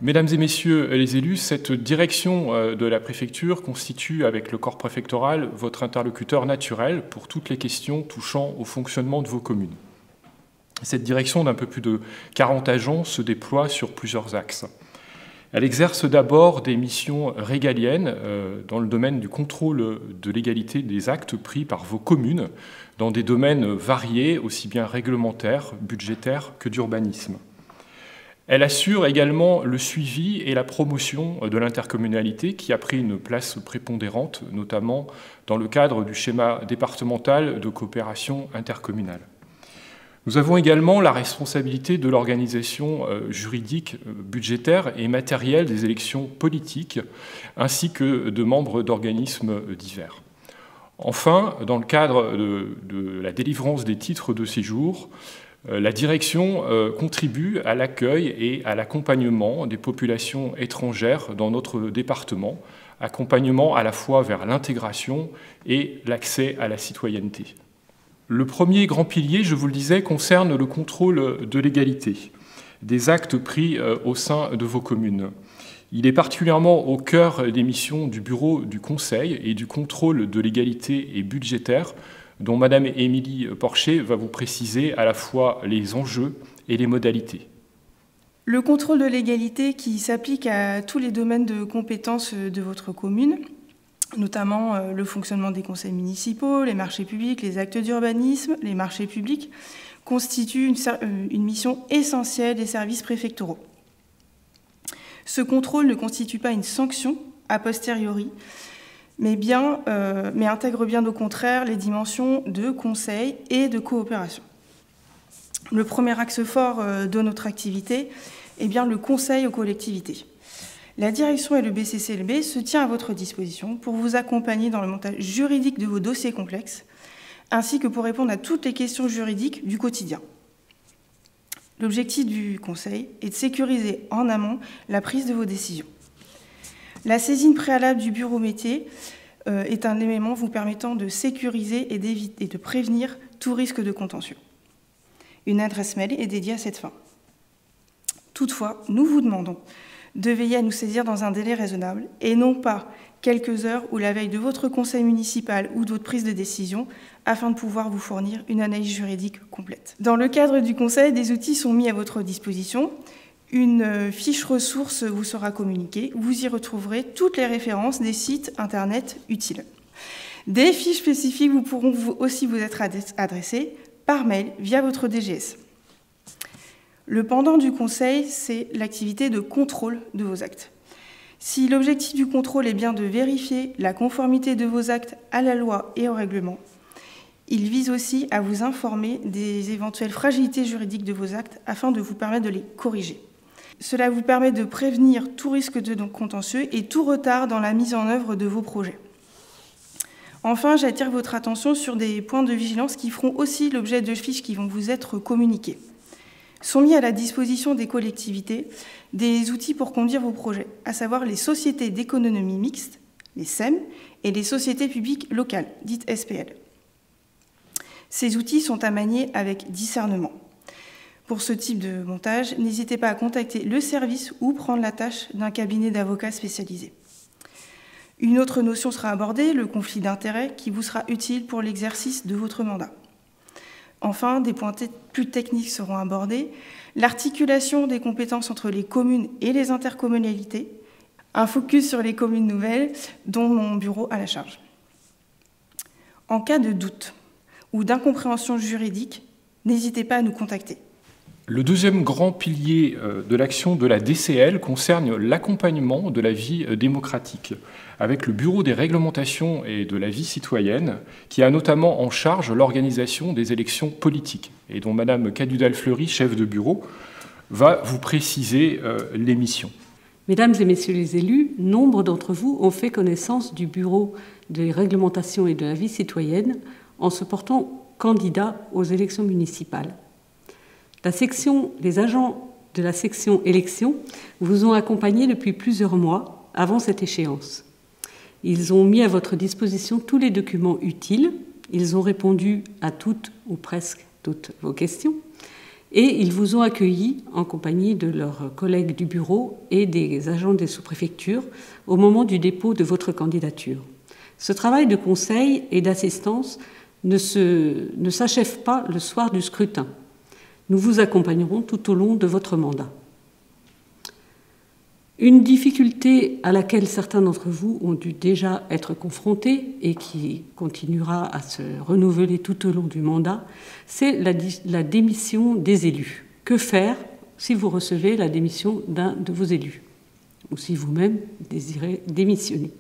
Mesdames et messieurs les élus, cette direction de la préfecture constitue, avec le corps préfectoral, votre interlocuteur naturel pour toutes les questions touchant au fonctionnement de vos communes. Cette direction d'un peu plus de 40 agents se déploie sur plusieurs axes. Elle exerce d'abord des missions régaliennes dans le domaine du contrôle de légalité des actes pris par vos communes dans des domaines variés, aussi bien réglementaires, budgétaires que d'urbanisme. Elle assure également le suivi et la promotion de l'intercommunalité qui a pris une place prépondérante, notamment dans le cadre du schéma départemental de coopération intercommunale. Nous avons également la responsabilité de l'organisation juridique, budgétaire et matérielle des élections politiques, ainsi que de membres d'organismes divers. Enfin, dans le cadre de la délivrance des titres de séjour, la direction contribue à l'accueil et à l'accompagnement des populations étrangères dans notre département, accompagnement à la fois vers l'intégration et l'accès à la citoyenneté. Le premier grand pilier, je vous le disais, concerne le contrôle de légalité des actes pris au sein de vos communes. Il est particulièrement au cœur des missions du bureau du Conseil et du contrôle de légalité et budgétaire, dont Madame Émilie Porcher va vous préciser à la fois les enjeux et les modalités. Le contrôle de légalité qui s'applique à tous les domaines de compétences de votre commune, notamment le fonctionnement des conseils municipaux, les marchés publics, les actes d'urbanisme, les marchés publics, constitue une mission essentielle des services préfectoraux. Ce contrôle ne constitue pas une sanction a posteriori, mais intègre bien au contraire les dimensions de conseil et de coopération. Le premier axe fort de notre activité est bien le conseil aux collectivités. La direction et le BCCLB se tient à votre disposition pour vous accompagner dans le montage juridique de vos dossiers complexes, ainsi que pour répondre à toutes les questions juridiques du quotidien. L'objectif du conseil est de sécuriser en amont la prise de vos décisions. La saisine préalable du bureau métier est un élément vous permettant de sécuriser et d'éviter et de prévenir tout risque de contentieux. Une adresse mail est dédiée à cette fin. Toutefois, nous vous demandons de veiller à nous saisir dans un délai raisonnable et non pas quelques heures ou la veille de votre conseil municipal ou de votre prise de décision afin de pouvoir vous fournir une analyse juridique complète. Dans le cadre du conseil, des outils sont mis à votre disposition. Une fiche ressource vous sera communiquée. Vous y retrouverez toutes les références des sites internet utiles. Des fiches spécifiques pourront aussi vous être adressées par mail via votre DGS. Le pendant du conseil, c'est l'activité de contrôle de vos actes. Si l'objectif du contrôle est bien de vérifier la conformité de vos actes à la loi et au règlement, il vise aussi à vous informer des éventuelles fragilités juridiques de vos actes afin de vous permettre de les corriger. Cela vous permet de prévenir tout risque de contentieux et tout retard dans la mise en œuvre de vos projets. Enfin, j'attire votre attention sur des points de vigilance qui feront aussi l'objet de fiches qui vont vous être communiquées. Sont mis à la disposition des collectivités des outils pour conduire vos projets, à savoir les sociétés d'économie mixte, les SEM, et les sociétés publiques locales, dites SPL. Ces outils sont à manier avec discernement. Pour ce type de montage, n'hésitez pas à contacter le service ou prendre la tâche d'un cabinet d'avocats spécialisé. Une autre notion sera abordée, le conflit d'intérêts, qui vous sera utile pour l'exercice de votre mandat. Enfin, des points plus techniques seront abordés, l'articulation des compétences entre les communes et les intercommunalités, un focus sur les communes nouvelles dont mon bureau a la charge. En cas de doute ou d'incompréhension juridique, n'hésitez pas à nous contacter. Le deuxième grand pilier de l'action de la DCL concerne l'accompagnement de la vie démocratique, avec le Bureau des réglementations et de la vie citoyenne, qui a notamment en charge l'organisation des élections politiques, et dont Madame Cadudal-Fleury, chef de bureau, va vous préciser les missions. Mesdames et messieurs les élus, nombre d'entre vous ont fait connaissance du Bureau des réglementations et de la vie citoyenne en se portant candidat aux élections municipales. Les agents de la section élections vous ont accompagné depuis plusieurs mois avant cette échéance. Ils ont mis à votre disposition tous les documents utiles, ils ont répondu à toutes ou presque toutes vos questions et ils vous ont accueilli en compagnie de leurs collègues du bureau et des agents des sous-préfectures au moment du dépôt de votre candidature. Ce travail de conseil et d'assistance ne s'achève pas le soir du scrutin. Nous vous accompagnerons tout au long de votre mandat. Une difficulté à laquelle certains d'entre vous ont dû déjà être confrontés et qui continuera à se renouveler tout au long du mandat, c'est la démission des élus. Que faire si vous recevez la démission d'un de vos élus ou si vous-même désirez démissionner?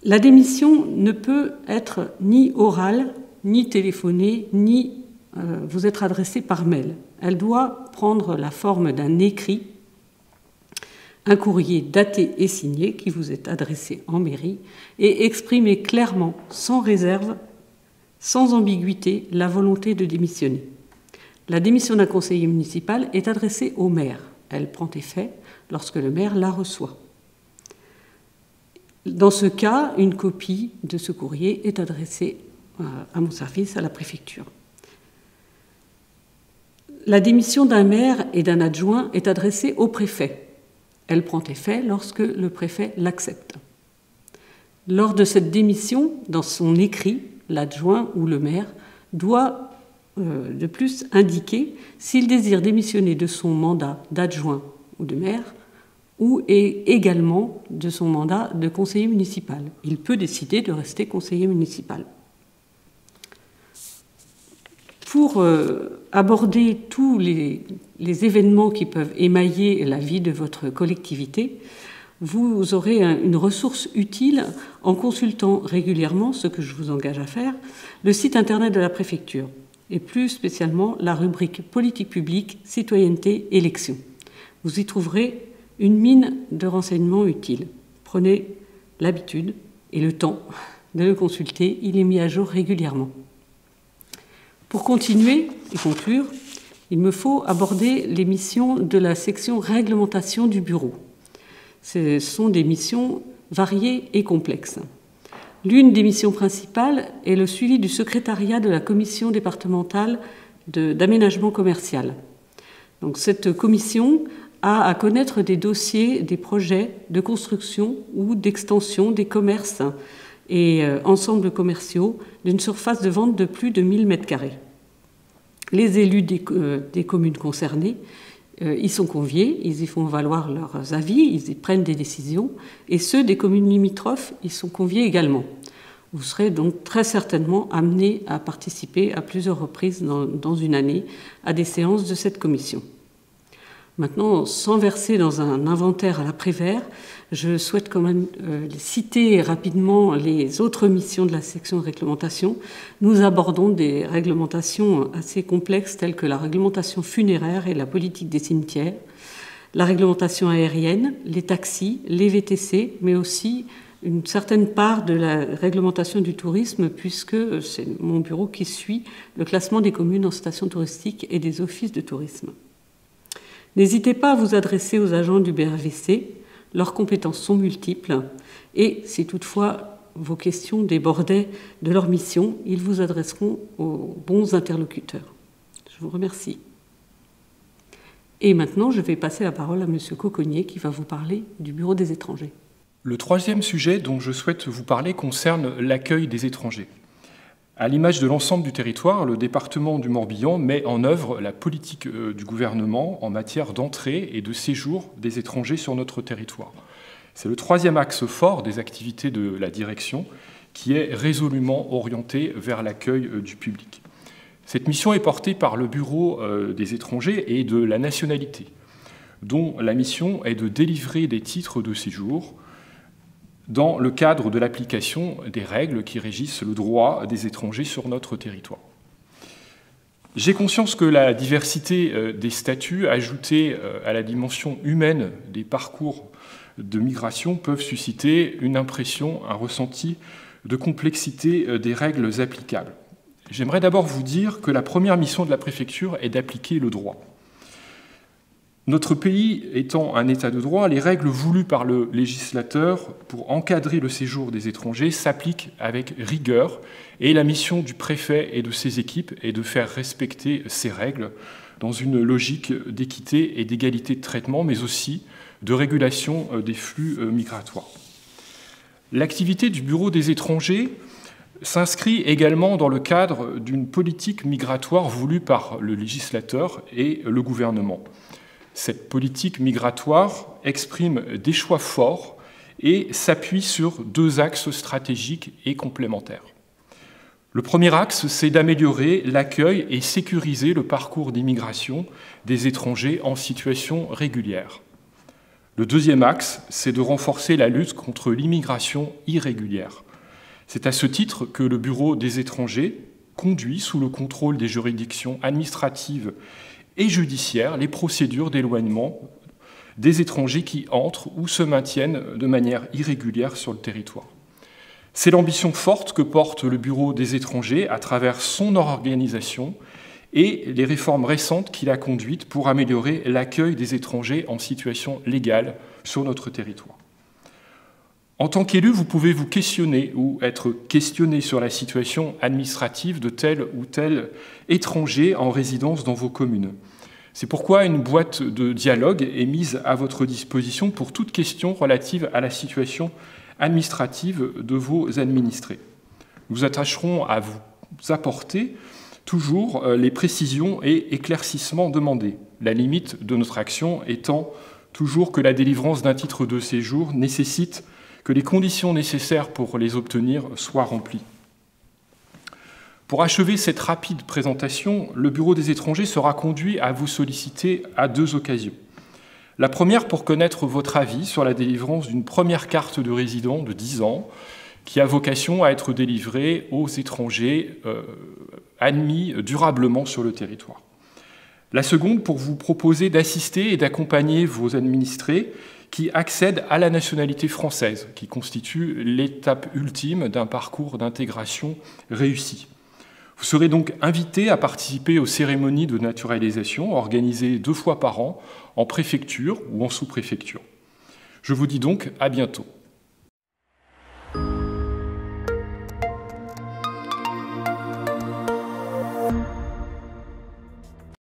La démission ne peut être ni orale, ni téléphonée, ni vous être adressée par mail. Elle doit prendre la forme d'un écrit, un courrier daté et signé qui vous est adressé en mairie et exprimer clairement, sans réserve, sans ambiguïté, la volonté de démissionner. La démission d'un conseiller municipal est adressée au maire. Elle prend effet lorsque le maire la reçoit. Dans ce cas, une copie de ce courrier est adressée à mon service, à la préfecture. La démission d'un maire et d'un adjoint est adressée au préfet. Elle prend effet lorsque le préfet l'accepte. Lors de cette démission, dans son écrit, l'adjoint ou le maire doit de plus indiquer s'il désire démissionner de son mandat d'adjoint ou de maire ou également de son mandat de conseiller municipal. Il peut décider de rester conseiller municipal. Pour aborder tous les événements qui peuvent émailler la vie de votre collectivité, vous aurez une ressource utile en consultant régulièrement, ce que je vous engage à faire, le site internet de la préfecture, et plus spécialement la rubrique politique publique, citoyenneté, élections. Vous y trouverez une mine de renseignements utiles. Prenez l'habitude et le temps de le consulter, il est mis à jour régulièrement. Pour continuer et conclure, il me faut aborder les missions de la section réglementation du bureau. Ce sont des missions variées et complexes. L'une des missions principales est le suivi du secrétariat de la commission départementale d'aménagement commercial. Donc, cette commission a à connaître des dossiers, des projets de construction ou d'extension des commerces et ensembles commerciaux d'une surface de vente de plus de 1000 m². Les élus des communes concernées y sont conviés, ils y font valoir leurs avis, ils y prennent des décisions, et ceux des communes limitrophes y sont conviés également. Vous serez donc très certainement amenés à participer à plusieurs reprises dans une année à des séances de cette commission. Maintenant, sans verser dans un inventaire à la Prévert, je souhaite quand même citer rapidement les autres missions de la section de réglementation. Nous abordons des réglementations assez complexes telles que la réglementation funéraire et la politique des cimetières, la réglementation aérienne, les taxis, les VTC, mais aussi une certaine part de la réglementation du tourisme, puisque c'est mon bureau qui suit le classement des communes en stations touristiques et des offices de tourisme. N'hésitez pas à vous adresser aux agents du BRVC, leurs compétences sont multiples, et si toutefois vos questions débordaient de leur mission, ils vous adresseront aux bons interlocuteurs. Je vous remercie. Et maintenant, je vais passer la parole à M. Coconnier qui va vous parler du Bureau des étrangers. Le troisième sujet dont je souhaite vous parler concerne l'accueil des étrangers. À l'image de l'ensemble du territoire, le département du Morbihan met en œuvre la politique du gouvernement en matière d'entrée et de séjour des étrangers sur notre territoire. C'est le troisième axe fort des activités de la direction qui est résolument orienté vers l'accueil du public. Cette mission est portée par le Bureau des étrangers et de la nationalité, dont la mission est de délivrer des titres de séjour dans le cadre de l'application des règles qui régissent le droit des étrangers sur notre territoire. J'ai conscience que la diversité des statuts, ajoutée à la dimension humaine des parcours de migration, peuvent susciter une impression, un ressenti de complexité des règles applicables. J'aimerais d'abord vous dire que la première mission de la préfecture est d'appliquer le droit. Notre pays étant un État de droit, les règles voulues par le législateur pour encadrer le séjour des étrangers s'appliquent avec rigueur, et la mission du préfet et de ses équipes est de faire respecter ces règles dans une logique d'équité et d'égalité de traitement, mais aussi de régulation des flux migratoires. L'activité du Bureau des étrangers s'inscrit également dans le cadre d'une politique migratoire voulue par le législateur et le gouvernement. Cette politique migratoire exprime des choix forts et s'appuie sur 2 axes stratégiques et complémentaires. Le premier axe, c'est d'améliorer l'accueil et sécuriser le parcours d'immigration des étrangers en situation régulière. Le deuxième axe, c'est de renforcer la lutte contre l'immigration irrégulière. C'est à ce titre que le Bureau des étrangers conduit, sous le contrôle des juridictions administratives et judiciaires, les procédures d'éloignement des étrangers qui entrent ou se maintiennent de manière irrégulière sur le territoire. C'est l'ambition forte que porte le Bureau des étrangers à travers son organisation et les réformes récentes qu'il a conduites pour améliorer l'accueil des étrangers en situation légale sur notre territoire. En tant qu'élu, vous pouvez vous questionner ou être questionné sur la situation administrative de tel ou tel étranger en résidence dans vos communes. C'est pourquoi une boîte de dialogue est mise à votre disposition pour toute question relative à la situation administrative de vos administrés. Nous attacherons à vous apporter toujours les précisions et éclaircissements demandés, la limite de notre action étant toujours que la délivrance d'un titre de séjour nécessite que les conditions nécessaires pour les obtenir soient remplies. Pour achever cette rapide présentation, le Bureau des étrangers sera conduit à vous solliciter à 2 occasions. La première pour connaître votre avis sur la délivrance d'une première carte de résident de 10 ans qui a vocation à être délivrée aux étrangers admis durablement sur le territoire. La seconde pour vous proposer d'assister et d'accompagner vos administrés qui accèdent à la nationalité française, qui constitue l'étape ultime d'un parcours d'intégration réussi. Vous serez donc invité à participer aux cérémonies de naturalisation organisées 2 fois par an en préfecture ou en sous-préfecture. Je vous dis donc à bientôt.